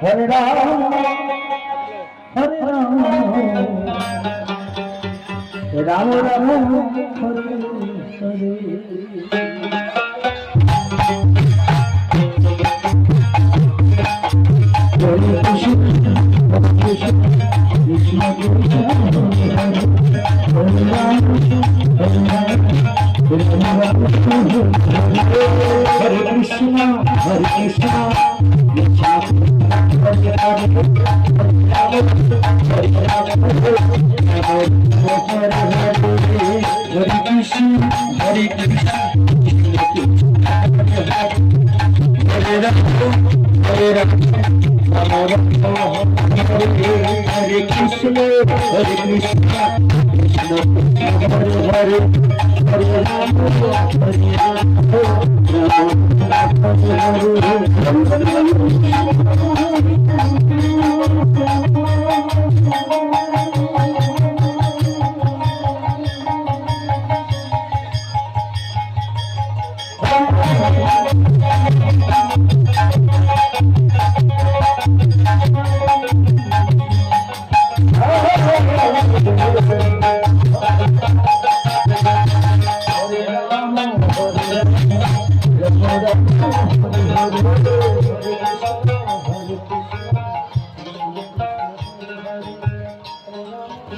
हरे राम हरे राम राम राम हरे हरे हरे कृष्ण कृष्ण कृष्ण हरे राम हरे राम हरे कृष्ण हरे कृष्ण हरे राम हरे राम हरे कृष्ण हरे कृष्ण कृष्ण हरे हरे हरे राम हरे राम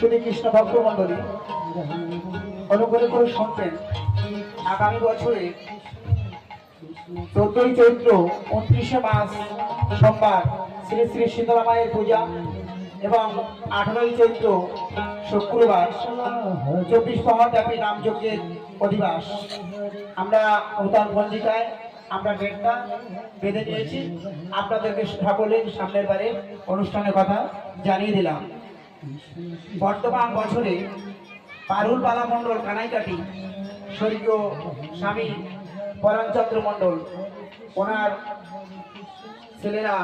শ্রীকৃষ্ণ ভক্ত মন্ডলী অনুগ্রহ করে শুনবেন। আগামী বছরে 14ই চৈত্র 29শে মাস সোমবার শ্রী শ্রী শীতলা মায়ের পূজা এবং 18ই চৈত্র শুক্রবার 24 প্রহর ব্যাপী নামযজ্ঞের অধিবাস। আমরা নূতন পঞ্জিকায় আমরা ডেটটা বেঁধে নিয়েছি, আপনাদেরকে সকলের সামনের বারে অনুষ্ঠানের কথা জানিয়ে দিলাম। বর্তমান বছরে পারুল বালা মণ্ডল কানাইকাটি স্বর্গীয় স্বামী পরাণচন্দ্র মণ্ডল ওনার ছেলেরা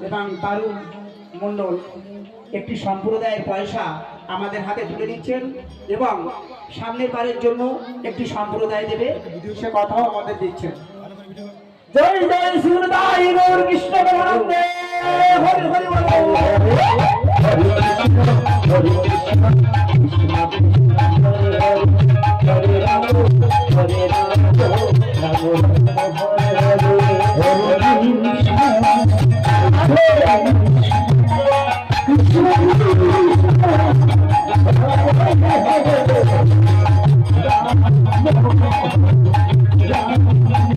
এবং পারুল মণ্ডল একটি সম্প্রদায়ের পয়সা আমাদের হাতে তুলে দিচ্ছেন এবং সামনের বারের জন্য একটি সম্প্রদায় দেবে, সে কথাও আমাদের দিচ্ছেন। জয় জয় শ্রীদাই গৌর কৃষ্ণ প্রেমানন্দে হরি হরি বল। हरे कृष्ण कृष्ण हरे राम हरे राम राम